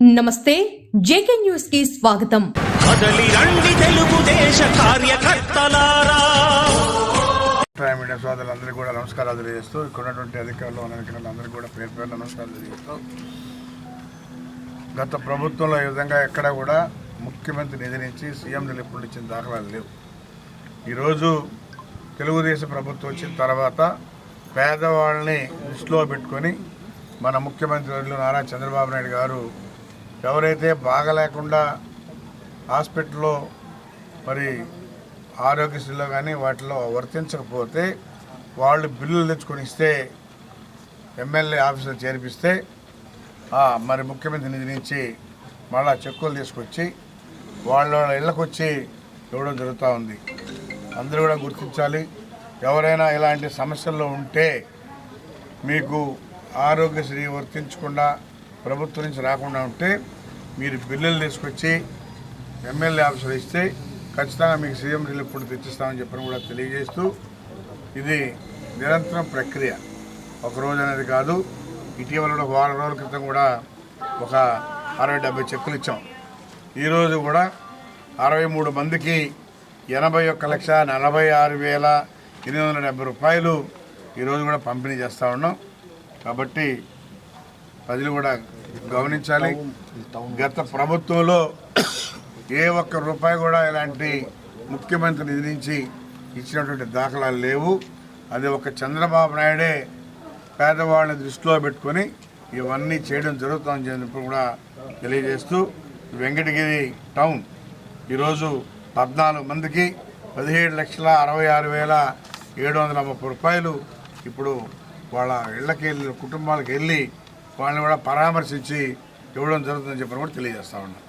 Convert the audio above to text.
నమస్తే JK news కి స్వాగతం. కదలి రండి తెలుగుదేశ కార్యకర్తలారా. మీడియా సోదరులందరికీ కూడా నమస్కారాలు తెలియజేస్తూ, ఇక్కడ ఉన్నటువంటి అధికారులు అనధికారులందరికీ కూడా పేరు పేరు నమస్కారాలు తెలియజేస్తూ, గత ప్రభుత్వంలో ఈ విధంగా ఎక్కడ కూడా ముఖ్యమంత్రి నిధి నుంచి సీఎం నిలుపులు ఇచ్చిన దాఖలాలు లేవు. ఈరోజు తెలుగుదేశం ప్రభుత్వం వచ్చిన తర్వాత పేదవాళ్ళని దృష్టిలో పెట్టుకొని మన ముఖ్యమంత్రి వర్యులు నారా చంద్రబాబు నాయుడు గారు ఎవరైతే బాగలేకుండా హాస్పిటల్లో మరి ఆరోగ్యశ్రీలో కానీ వాటిలో వర్తించకపోతే వాళ్ళు బిల్లులు తెచ్చుకొని ఇస్తే ఎమ్మెల్యే ఆఫీసులో చేర్పిస్తే మరి ముఖ్యమంత్రి నిధి నుంచి మళ్ళా చెక్కులు తీసుకొచ్చి వాళ్ళ ఇళ్ళకు వచ్చి ఇవ్వడం జరుగుతూ ఉంది. అందరూ కూడా గుర్తించాలి. ఎవరైనా ఇలాంటి సమస్యల్లో ఉంటే మీకు ఆరోగ్యశ్రీ వర్తించకుండా ప్రభుత్వం నుంచి రాకుండా ఉంటే మీరు బిల్లులు తీసుకొచ్చి ఎమ్మెల్యే ఆఫీసులో ఇస్తే ఖచ్చితంగా మీకు సీఎం రిలీఫ్ ఫండ్ తెచ్చిస్తామని చెప్పని కూడా తెలియజేస్తూ, ఇది నిరంతరం ప్రక్రియ, ఒకరోజు అనేది కాదు. ఇటీవల కూడా వారం రోజుల క్రితం కూడా ఒక 60-70 చెక్కులు ఇచ్చాం. ఈరోజు కూడా 63 మందికి 81,46,870 రూపాయలు ఈరోజు కూడా పంపిణీ చేస్తూ ఉన్నాం. కాబట్టి ప్రజలు కూడా గమనించాలి. గత ప్రభుత్వంలో ఏ ఒక్క రూపాయి కూడా ఇలాంటి ముఖ్యమంత్రి నిధి నుంచి ఇచ్చినటువంటి దాఖలాలు లేవు. అది ఒక చంద్రబాబు నాయుడే పేదవాళ్ళని దృష్టిలో పెట్టుకొని ఇవన్నీ చేయడం జరుగుతుందని చెప్పి కూడా తెలియజేస్తూ, వెంకటగిరి టౌన్ ఈరోజు 14 మందికి 17,66,730 రూపాయలు ఇప్పుడు వాళ్ళ ఇళ్ళకి వెళ్ళి కుటుంబాలకు వెళ్ళి వాళ్ళని కూడా పరామర్శించి ఇవ్వడం జరుగుతుందని చెప్పి కూడా తెలియజేస్తా ఉన్నాం.